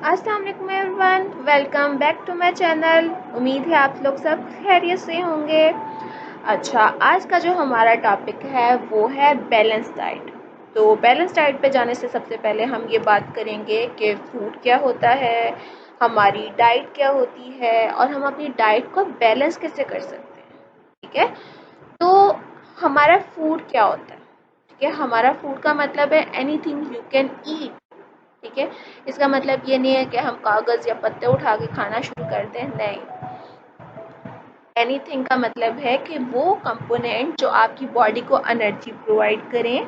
अस्सलाम वालेकुम everyone, welcome back to my channel. उम्मीद है आप लोग सब खैरियत से होंगे। अच्छा, आज का जो हमारा टॉपिक है वो है बैलेंस डाइट। तो बैलेंस डाइट पे जाने से सबसे पहले हम ये बात करेंगे कि फूड क्या होता है, हमारी डाइट क्या होती है और हम अपनी डाइट को बैलेंस कैसे कर सकते हैं। ठीक है, तो हमारा फूड क्या होता है? ठीक है, हमारा फूड का मतलब है एनीथिंग यू कैन ईट। ठीक है, इसका मतलब ये नहीं है कि हम कागज़ या पत्ते उठा के खाना शुरू कर दें, नहीं। एनीथिंग का मतलब है कि वो कंपोनेंट जो आपकी बॉडी को एनर्जी प्रोवाइड करें,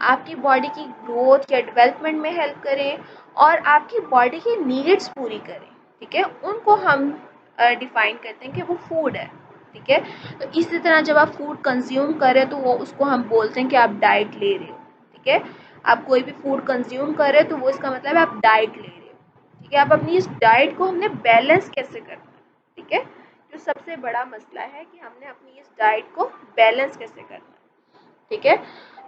आपकी बॉडी की ग्रोथ या डेवलपमेंट में हेल्प करें और आपकी बॉडी की नीड्स पूरी करें। ठीक है, उनको हम डिफाइन करते हैं कि वो फूड है। ठीक है, तो इसी तरह जब आप फूड कंज्यूम करें तो वो उसको हम बोलते हैं कि आप डाइट ले रहे हो। ठीक है, आप कोई भी फूड कंज्यूम कर रहे हो तो वो इसका मतलब है आप डाइट ले रहे हो। ठीक है, आप अपनी इस डाइट को हमने बैलेंस कैसे करना है। ठीक है, जो सबसे बड़ा मसला है कि हमने अपनी इस डाइट को बैलेंस कैसे करना है। ठीक है,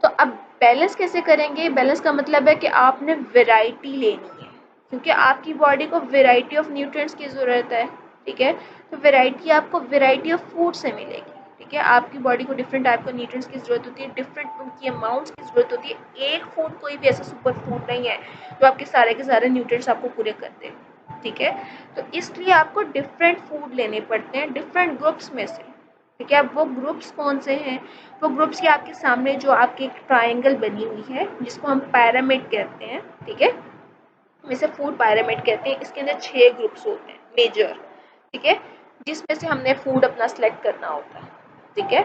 तो अब बैलेंस कैसे करेंगे? बैलेंस का मतलब है कि आपने वैरायटी लेनी है, क्योंकि आपकी बॉडी को वैरायटी ऑफ न्यूट्रिएंट्स की ज़रूरत है। ठीक है, तो वैरायटी आपको वैरायटी ऑफ फूड से मिलेगी। ठीक है, आपकी बॉडी को डिफरेंट टाइप के न्यूट्रिएंट्स की ज़रूरत होती है, डिफरेंट उनकी अमाउंट्स की ज़रूरत होती है। एक फूड कोई भी ऐसा सुपर फूड नहीं है जो आपके सारे के सारे न्यूट्रिएंट्स आपको पूरे कर दे। ठीक है, तो इसलिए आपको डिफरेंट फूड लेने पड़ते हैं डिफरेंट ग्रुप्स में से। ठीक है, अब वो ग्रुप्स कौन से हैं? वो ग्रुप्स के आपके सामने जो आपकी एक ट्रायंगल बनी हुई है जिसको हम पैरामिड कहते हैं। ठीक है, हम इसे फूड पैरामिड कहते हैं। इसके अंदर 6 ग्रुप्स होते हैं मेजर। ठीक है, जिसमें से हमने फूड अपना सेलेक्ट करना होता है। ठीक है,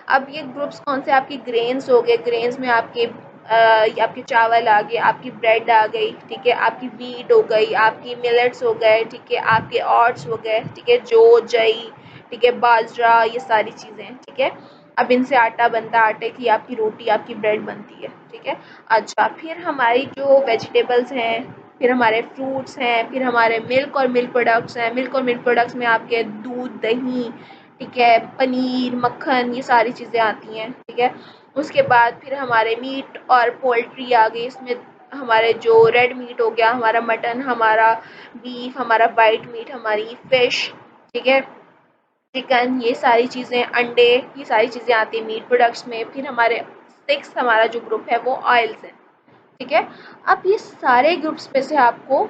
अब ये ग्रुप्स कौन से? आपकी ग्रेन्स हो गए, ग्रेन्स में आपके चावल आ गए, आपकी ब्रेड आ गई। ठीक है, आपकी वीट हो गई, आपकी मिलेट्स हो गए। ठीक है, आपके ऑट्स हो गए। ठीक है, जौ, जई, ठीक है, बाजरा, ये सारी चीज़ें। ठीक है, अब इनसे आटा बनता है, आटे की आपकी रोटी, आपकी ब्रेड बनती है। ठीक है, अच्छा, फिर हमारी जो वेजिटेबल्स हैं, फिर हमारे फ्रूट्स हैं, फिर हमारे मिल्क और मिल्क प्रोडक्ट्स हैं। मिल्क और मिल्क प्रोडक्ट्स में आपके दूध, दही, ठीक है, पनीर, मक्खन, ये सारी चीज़ें आती हैं। ठीक है, उसके बाद फिर हमारे मीट और पोल्ट्री आ गई। इसमें हमारे जो रेड मीट हो गया, हमारा मटन, हमारा बीफ, हमारा वाइट मीट, हमारी फिश, ठीक है, चिकन, ये सारी चीज़ें, अंडे, ये सारी चीज़ें आती हैं मीट प्रोडक्ट्स में। फिर हमारे 6 हमारा जो ग्रुप है वो ऑयल्स है। ठीक है, अब ये सारे ग्रुप्स में से आपको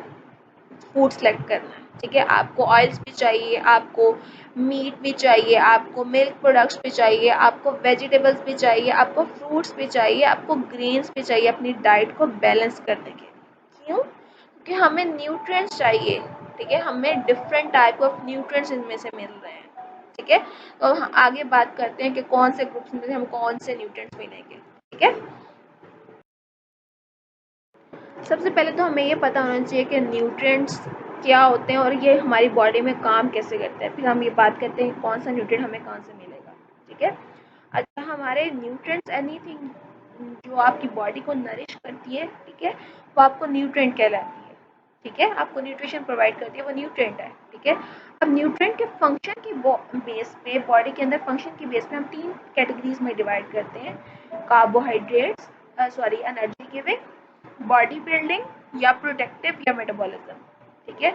फूड सेलेक्ट करना है। ठीक है, आपको ऑयल्स भी चाहिए, आपको मीट भी चाहिए, आपको मिल्क प्रोडक्ट्स भी चाहिए, आपको वेजिटेबल्स भी चाहिए, आपको फ्रूट्स भी चाहिए, आपको ग्रेन्स भी चाहिए अपनी डाइट को बैलेंस करने के लिए। क्यों? क्योंकि हमें न्यूट्रिएंट्स चाहिए। ठीक है, हमें डिफरेंट टाइप ऑफ न्यूट्रिएंट्स इनमें से मिल रहे हैं। ठीक है, तो हम आगे बात करते हैं कि कौन से ग्रुप्स में से हम कौन से न्यूट्रिएंट्स मिलेंगे। ठीक है, सबसे पहले तो हमें ये पता होना चाहिए कि न्यूट्रिएंट्स क्या होते हैं और ये हमारी बॉडी में काम कैसे करते हैं। फिर हम ये बात करते हैं कौन सा न्यूट्रिएंट हमें कहाँ से मिलेगा। ठीक है, अच्छा, हमारे न्यूट्रिएंट्स एनीथिंग जो आपकी बॉडी को नरिश करती है, ठीक है, वो आपको न्यूट्रिएंट कहलाती है। ठीक है, आपको न्यूट्रिशन प्रोवाइड करती है, वो न्यूट्रिएंट है। ठीक है, अब न्यूट्रिएंट के फंक्शन की बेस पे, बॉडी के अंदर फंक्शन की बेस पे हम 3 कैटेगरीज में डिवाइड करते हैं। Carbohydrates, energy giving, body building या प्रोटेक्टिव या मेटाबॉलिज्म। ठीक है,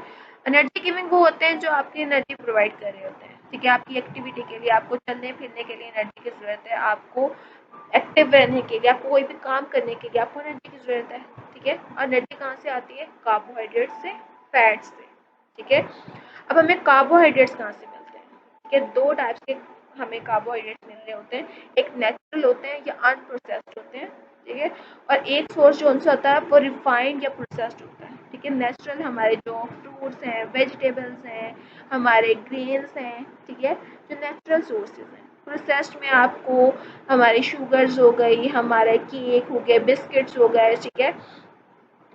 एनर्जी गिविंग वो होते हैं जो आपकी एनर्जी प्रोवाइड कर रहे होते हैं। ठीक है, आपकी एक्टिविटी के लिए, आपको चलने फिरने के लिए एनर्जी की ज़रूरत है, आपको एक्टिव रहने के लिए, आपको कोई भी काम करने के लिए आपको एनर्जी की ज़रूरत है। ठीक है, और एनर्जी कहाँ से आती है? कार्बोहाइड्रेट से, फैट से। ठीक है, अब हमें कार्बोहाइड्रेट्स कहाँ से मिलते हैं? ठीक है, 2 टाइप्स के हमें कार्बोहाइड्रेट्स मिल रहे होते हैं। एक नेचुरल होते हैं या अनप्रोसेस्ड होते हैं। ठीक है, और एक सोर्स जो उनसे होता है वो रिफाइंड या प्रोसेस्ड होता है। ठीक है, नेचुरल हमारे जो फ्रूट्स हैं, वेजिटेबल्स हैं, हमारे ग्रेन्स हैं। ठीक है, जो नेचुरल सोर्सेज हैं। प्रोसेस्ड में आपको हमारी शुगर्स हो गई, हमारे केक हो गए, बिस्किट्स हो गए। ठीक है,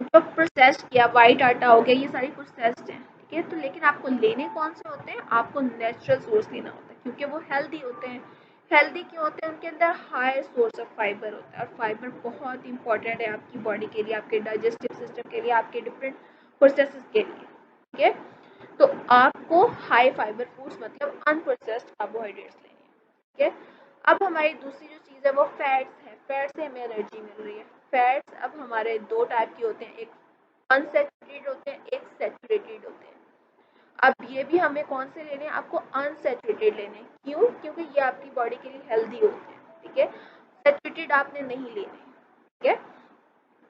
जो प्रोसेस्ड किया वाइट आटा हो गया, ये सारी प्रोसेस्ड हैं। ठीक है, तो लेकिन आपको लेने कौन से होते हैं? आपको नेचुरल सोर्स लेना होता है, क्योंकि वो हेल्दी होते हैं। हेल्दी क्यों होते हैं? उनके अंदर हाई सोर्स ऑफ फाइबर होता है, और फाइबर बहुत इंपॉर्टेंट है आपकी बॉडी के लिए, आपके डाइजेस्टिव सिस्टम के लिए, आपके डिफरेंट प्रोसेसेस के लिए। ठीक है, तो आपको हाई फाइबर फूड्स मतलब अनप्रोसेस्ड कार्बोहाइड्रेट्स लेने हैं। ठीक है, अब हमारी दूसरी जो चीज़ है वो फैट्स है। फैट से हमें एनर्जी मिल रही है। फैट्स अब हमारे 2 टाइप के होते हैं, एक अनसैचुरेटेड होते हैं, एक सैचुरेटेड होते हैं। अब ये भी हमें कौन से लेने हैं, आपको अनसैचुरेटेड लेने हैं। क्यों? क्योंकि ये आपकी बॉडी के लिए हेल्दी होते हैं, ठीक है। सैचुरेटेड आपने नहीं लेने, ठीक है।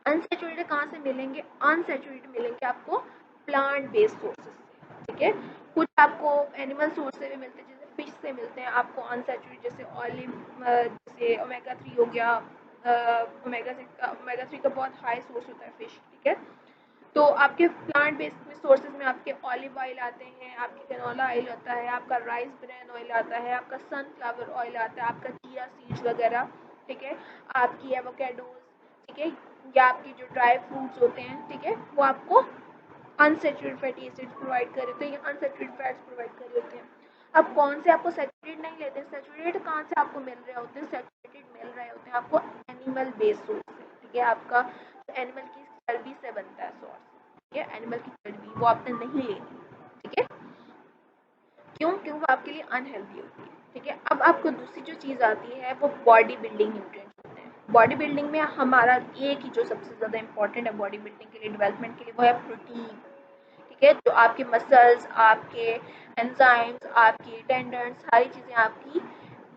अनसैचुरेटेड कहाँ से मिलेंगे? अनसैचुरेटेड मिलेंगे आपको प्लांट बेस्ड सोर्सेज से, ठीक है। कुछ आपको एनिमल सोर्स से भी मिलते हैं, जैसे फिश से मिलते हैं आपको अनसैचुरेटेड, जैसे ऑलिव, जैसे ओमेगा 3 हो गया। ओमेगा 3 का बहुत हाई सोर्स होता है फिश, ठीक है। तो आपके प्लांट बेस्ड सोर्सेज में आपके ऑलिव ऑयल आते हैं, आपके कैनोला ऑयल होता है, आपका राइस ब्रान ऑयल आता है, आपका सनफ्लावर ऑयल आता है, आपका चिया सीड्स वगैरह, ठीक है। आपकी एवोकेडोज, ठीक है, या आपकी जो ड्राई फ्रूट्स होते हैं, ठीक है, वो आपको अनसैचुरेटेड फैटी एसिड्स प्रोवाइड कर रहे होते हैं या अनसैचुरेटेड फैट्स प्रोवाइड कर रहे होते हैं। अब कौन से आपको सैचुरेटेड नहीं लेते, सैचुरेटेड कहाँ से आपको मिल रहे होते हैं? सैचुरेटेड मिल रहे होते हैं आपको एनिमल बेस्ड सोर्स से, ठीक है। आपका एनिमल की चर्बी से बनता है सोर्स, ठीक है, एनिमल की चर्बी वो आपने नहीं लेनी, ठीक है। क्यों? क्योंकि वो आपके लिए अनहेल्दी होती है, ठीक है। अब आपको दूसरी जो चीज़ आती है वो बॉडी बिल्डिंग न्यूट्रिएंट्स होते हैं। बॉडी बिल्डिंग में हमारा एक ही जो सबसे ज़्यादा इंपॉर्टेंट है बॉडी बिल्डिंग के लिए, डेवलपमेंट के लिए, वो है प्रोटीन, ठीक है। जो आपके मसल्स, आपके एंजाइम्स, आपकी टेंडन्स, सारी चीज़ें आपकी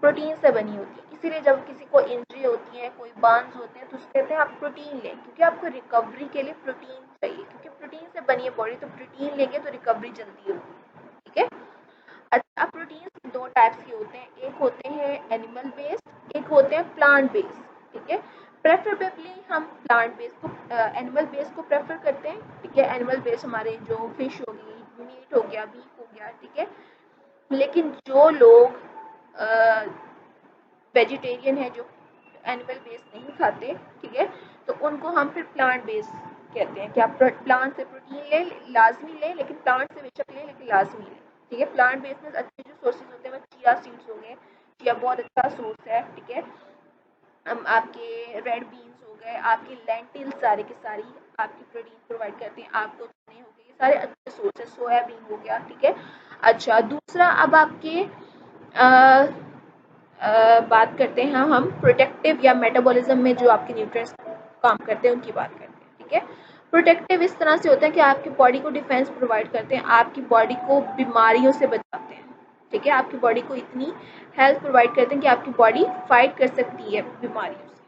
प्रोटीन से बनी होती है। इसीलिए जब किसी को इंजरी होती है, कोई बर्न्स होते हैं, तो उससे कहते हैं आप प्रोटीन लें, क्योंकि आपको रिकवरी के लिए प्रोटीन चाहिए, क्योंकि प्रोटीन से बनी है बॉडी, तो प्रोटीन लेंगे तो रिकवरी जल्दी होगी, ठीक है। अच्छा, प्रोटीन दो टाइप्स के होते हैं, एक होते हैं एनिमल बेस्ड, एक होते हैं प्लांट बेस्ड, ठीक है। प्रेफरेबली हम प्लांट बेस्ड को, एनिमल बेस्ड को प्रेफर करते हैं, ठीक है। एनिमल बेस्ड हमारे जो फिश होगी, मीट हो गया, बीफ हो गया, ठीक है। लेकिन जो लोग वेजिटेरियन है, जो एनिमल बेस्ड नहीं खाते, ठीक है, तो उनको हम फिर प्लांट बेस्ड कहते हैं कि आप प्लांट से प्रोटीन ले, लाजमी ले, लेकिन प्लांट से बेशक ले, लेकिन लाजमी ले, ठीक है। प्लांट बेस्ड में अच्छे जो सोर्सेज होते हैं वो चिया सीड्स हो गए, चिया बहुत अच्छा सोर्स है, ठीक है। आपके रेड बीन्स हो गए, आपकी लेंटिल्स सारे की सारी आपकी प्रोटीन प्रोवाइड करते हैं, आपको चने हो गए, ये सारे अच्छे सोर्स है, सोयाबीन हो गया, ठीक है। अच्छा, दूसरा अब आपके बात करते हैं हम प्रोटेक्टिव या मेटाबॉलिज्म में जो आपके न्यूट्रिएंट्स काम करते हैं उनकी बात करते हैं, ठीक है। प्रोटेक्टिव इस तरह से होता है कि आपकी बॉडी को डिफेंस प्रोवाइड करते हैं, आपकी बॉडी को बीमारियों से बचाते हैं, ठीक है। आपकी बॉडी को इतनी हेल्थ प्रोवाइड करते हैं कि आपकी बॉडी फाइट कर सकती है बीमारियों से,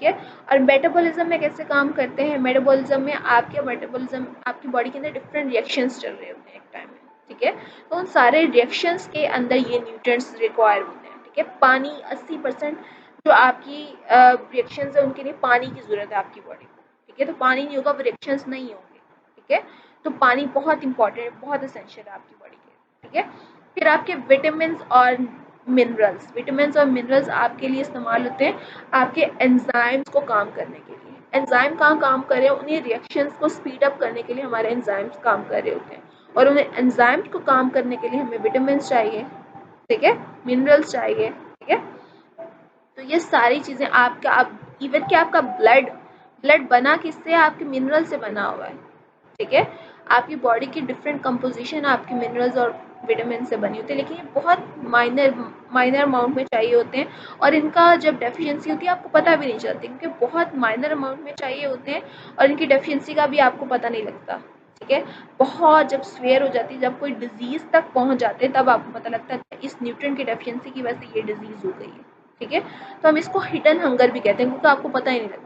ठीक है। और मेटाबॉलिज्म में कैसे काम करते हैं? मेटाबॉलिज्म में आपकी बॉडी के अंदर डिफरेंट रिएक्शंस चल रहे होते हैं एक टाइम में, ठीक है। तो उन सारे रिएक्शंस के अंदर ये न्यूट्रिएंट्स रिक्वायर होते हैं, ठीक है। पानी 80% जो आपकी रिएक्शंस है उनके लिए पानी की ज़रूरत है आपकी बॉडी को, ठीक है। तो पानी नहीं होगा, वो रिएक्शंस नहीं होंगे, ठीक है। तो पानी बहुत इंपॉर्टेंट है, बहुत एसेंशियल है आपकी बॉडी के, ठीक है। फिर आपके विटामिन और मिनरल्स आपके लिए इस्तेमाल होते हैं आपके एंजाइम्स को काम करने के लिए। एंजाइम कहाँ काम कर रहे हैं? उन्हीं रिएक्शंस को स्पीड अप करने के लिए हमारे एंजाइम्स काम कर रहे होते हैं, और उन्हें एंजाइम्स को काम करने के लिए हमें विटामिन चाहिए, ठीक है, मिनरल्स चाहिए, ठीक है। तो ये सारी चीज़ें आपका, आप इवन कि आपका ब्लड बना किससे? आपके मिनरल से बना हुआ है, ठीक है। आपकी बॉडी की डिफरेंट कंपोजिशन आपके मिनरल्स और विटामिन से बनी होती है, लेकिन ये बहुत माइनर अमाउंट में चाहिए होते हैं, और इनका जब डेफिशिएंसी होती है आपको पता भी नहीं चलती, क्योंकि बहुत माइनर अमाउंट में चाहिए होते हैं और इनकी डेफिशिएंसी का भी आपको पता नहीं लगता, ठीक है। बहुत जब स्वेयर हो जाती है, जब कोई डिजीज़ तक पहुंच जाते हैं, तब आपको पता लगता है इस न्यूट्रिएंट की डेफिशिएंसी की वजह से ये डिजीज़ हो गई है, ठीक है। तो हम इसको हिडन हंगर भी कहते हैं, क्योंकि आपको पता ही नहीं लगता,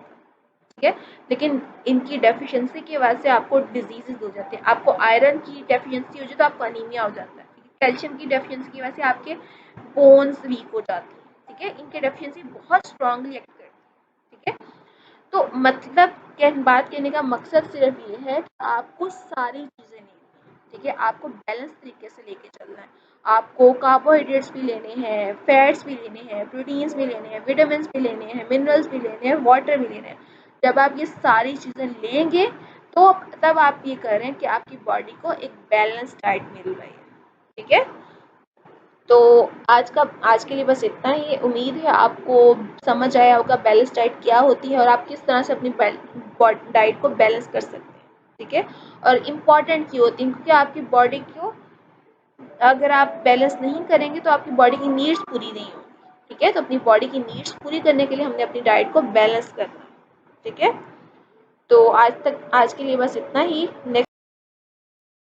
ठीक है। लेकिन इनकी डेफिशिएंसी की वजह से आपको डिजीजेज हो जाते हैं। आपको आयरन की डेफिशिएंसी हो जाए तो आपको अनीमिया हो जाता है, कैल्शियम की डेफिशिएंसी की वजह से आपके बोन्स वीक हो जाती हैं, ठीक है। इनकी डेफिशिएंसी बहुत स्ट्रांगली एक्ट करती है, ठीक है। तो मतलब बात कहने का मकसद सिर्फ ये है कि आपको सारी चीज़ें लेनी है, ठीक है। आपको बैलेंस तरीके से लेके चलना है। आपको कार्बोहाइड्रेट्स भी लेने हैं, फैट्स भी लेने हैं, प्रोटीन्स भी लेने हैं, विटामिन भी लेने हैं, मिनरल्स भी लेने हैं, वाटर भी लेने हैं। जब आप ये सारी चीज़ें लेंगे तो तब आप ये कर रहे हैं कि आपकी बॉडी को एक बैलेंस डाइट मिल रही है, ठीक है। तो आज के लिए बस इतना ही। उम्मीद है आपको समझ आया होगा बैलेंस डाइट क्या होती है और आप किस तरह से अपनी डाइट को बैलेंस कर सकते हैं, ठीक है। और इम्पॉर्टेंट क्यों होती है? क्योंकि आपकी बॉडी को अगर आप बैलेंस नहीं करेंगे तो आपकी बॉडी की नीड्स पूरी नहीं होंगी, ठीक है। तो अपनी बॉडी की नीड्स पूरी करने के लिए हमने अपनी डाइट को बैलेंस करना है, ठीक है। तो आज के लिए बस इतना ही। नेक्स्ट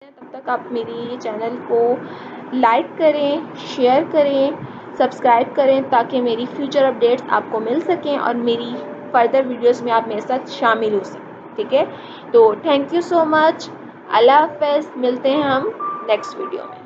तब तक आप मेरी चैनल को लाइक करें, शेयर करें, सब्सक्राइब करें ताकि मेरी फ्यूचर अपडेट्स आपको मिल सकें और मेरी फर्दर वीडियोस में आप मेरे साथ शामिल हो सकें। ठीक है, तो थैंक यू सो मच। अल्लाह हाफ़िज़। मिलते हैं हम नेक्स्ट वीडियो में।